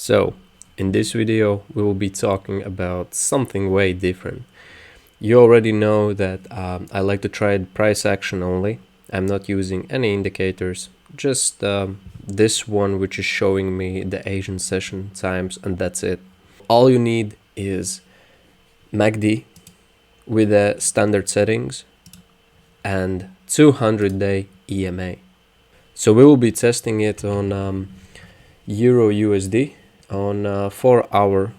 So, in this video we will be talking about something way different. You already know that I like to trade price action only. I'm not using any indicators, just this one which is showing me the Asian session times, and that's it. All you need is MACD with the standard settings and 200-day EMA. So we will be testing it on Euro USD on a 4-hour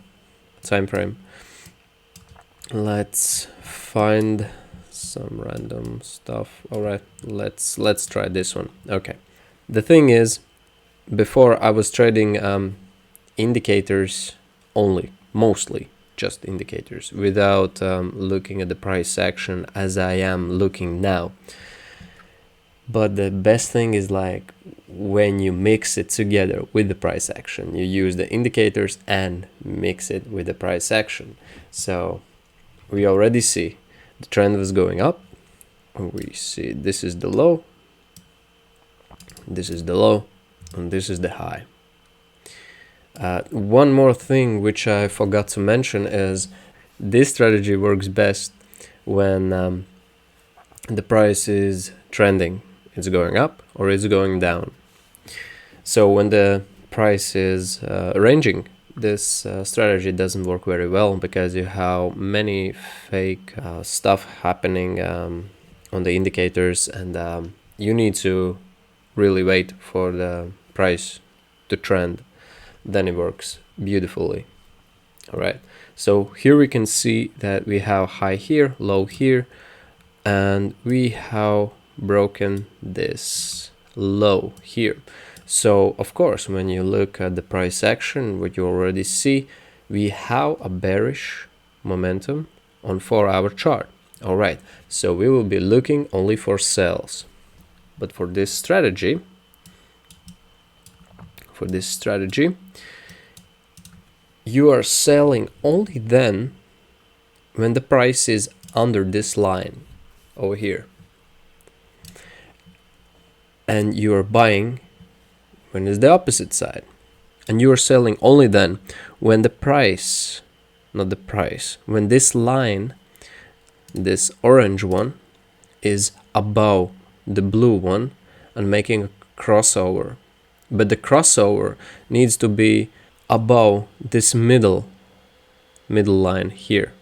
time frame. Let's find some random stuff. All right, let's try this one. Okay, the thing is, before I was trading indicators only, mostly just indicators, without looking at the price action as I am looking now. But the best thing is, like, when you mix it together with the price action, you use the indicators and mix it with the price action. So we already see the trend was going up. We see this is the low, this is the low, and this is the high. One more thing which I forgot to mention is this strategy works best when the price is trending. It's going up or it's going down. So when the price is ranging, this strategy doesn't work very well because you have many fake stuff happening on the indicators, and you need to really wait for the price to trend. Then it works beautifully. All right, so here we can see that we have high here, low here, and we have broken this low here. So of course, when you look at the price action, what you already see, we have a bearish momentum on 4-hour chart. All right, so we will be looking only for sells. But for this strategy, you are selling only then when the price is under this line over here, and you are buying when it's the opposite side, and you are selling only then when the price, when this line, this orange one, is above the blue one and making a crossover. But the crossover needs to be above this middle line here.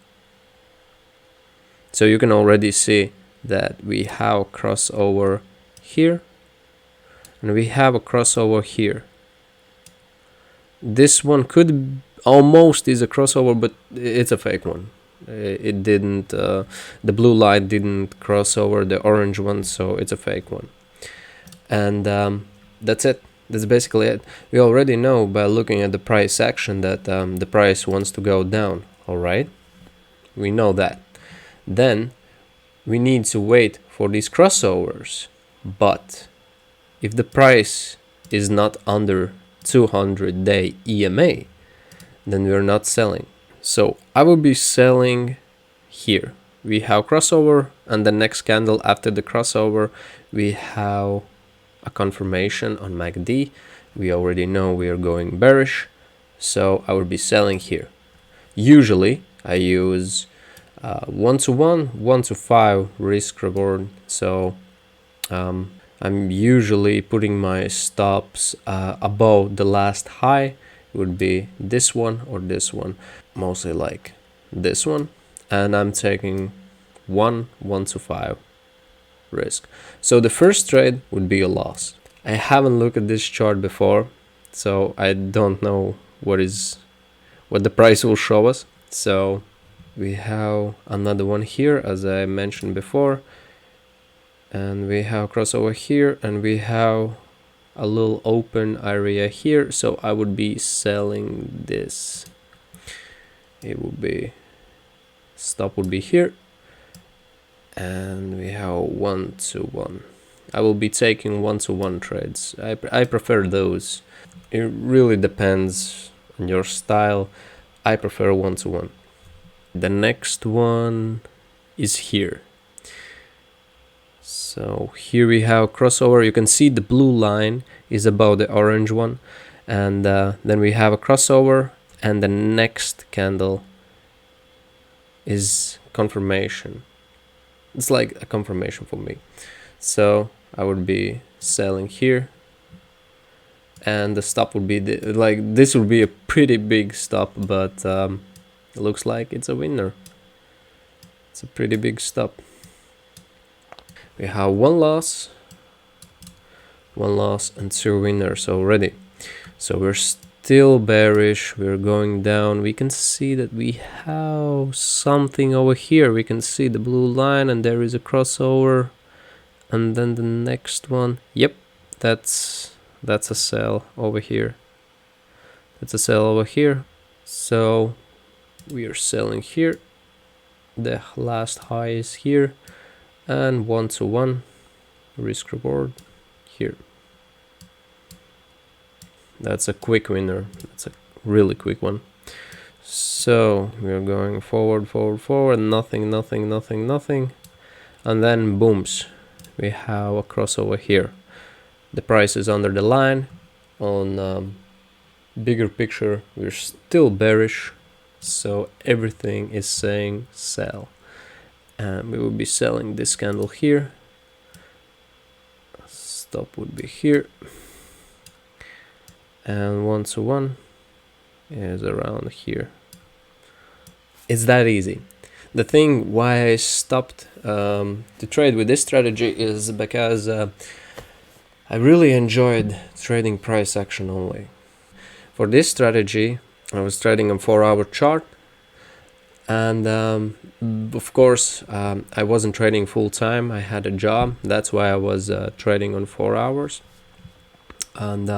So you can already see that we have crossover here and we have a crossover here. This one could almost is a crossover, but it's a fake one. It didn't, the blue light didn't cross over the orange one, so it's a fake one. And that's it. That's basically it. We already know by looking at the price action that the price wants to go down. All right, we know that. Then we need to wait for these crossovers. But if the price is not under 200-day EMA, then we're not selling. So I will be selling here. We have crossover, and the next candle after the crossover, we have a confirmation on MACD. We already know we are going bearish, so I will be selling here. Usually I use 1-to-1, 1-to-5 risk reward. So I'm usually putting my stops above the last high. It would be this one or this one, mostly like this one, and I'm taking 1-to-5 risk. So the first trade would be a loss. I haven't looked at this chart before, so I don't know what the price will show us. So we have another one here, as I mentioned before, and we have crossover here, and we have a little open area here. So I would be selling this. It would be, stop would be here, and we have 1-to-1. I will be taking 1-to-1 trades. I prefer those. It really depends on your style. I prefer 1-to-1. The next one is here. So here we have crossover. You can see the blue line is above the orange one, and then we have a crossover, and the next candle is confirmation. It's like a confirmation for me. So I would be selling here, and the stop would be like this would be a pretty big stop, but it looks like it's a winner. It's a pretty big stop. We have one loss and 2 winners already. So we're still bearish, we're going down. We can see that we have something over here. We can see the blue line, and there is a crossover, and then the next one. Yep, that's a sell over here. That's a sell over here. So we are selling here. The last high is here, and 1-to-1 risk reward here. That's a quick winner. That's a really quick one. So we're going forward, nothing, and then booms, we have a crossover here. The price is under the line. On bigger picture, we're still bearish, so everything is saying sell, and we will be selling this candle here. Stop would be here, and 1-to-1 is around here. It's that easy. The thing why I stopped to trade with this strategy is because I really enjoyed trading price action only. For this strategy, I was trading on 4-hour chart, and of course I wasn't trading full time. I had a job, that's why I was trading on 4 hours, and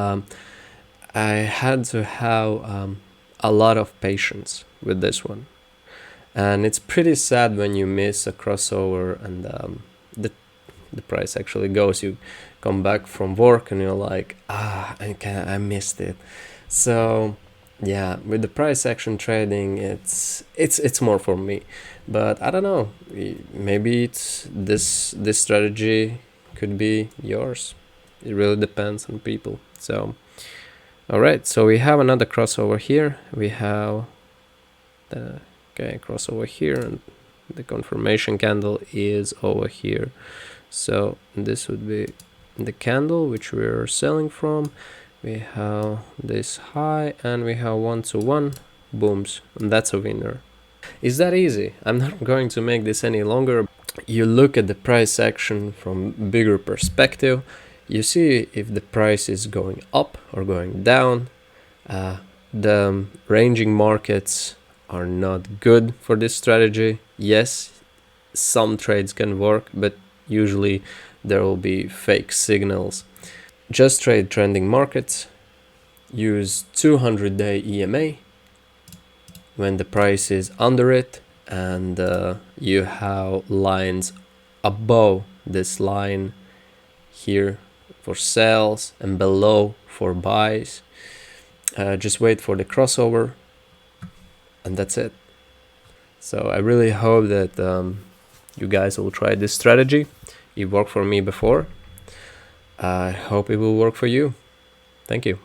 I had to have a lot of patience with this one. And it's pretty sad when you miss a crossover and the price actually goes. You come back from work and you're like, I missed it. So yeah, with the price action trading, it's more for me. But I don't know, maybe it's this strategy could be yours. It really depends on people. So all right, so we have another crossover here. We have the crossover here, and the confirmation candle is over here. So this would be the candle which we're selling from. We have this high, and we have 1-to-1 booms, and that's a winner. Is that easy? I'm not going to make this any longer. You look at the price action from bigger perspective. You see if the price is going up or going down. The ranging markets are not good for this strategy. Yes, some trades can work, but usually there will be fake signals. Just trade trending markets. Use 200-day EMA when the price is under it, and you have lines above this line here for sells and below for buys. Just wait for the crossover, and that's it. So I really hope that you guys will try this strategy. It worked for me before. I hope it will work for you. Thank you.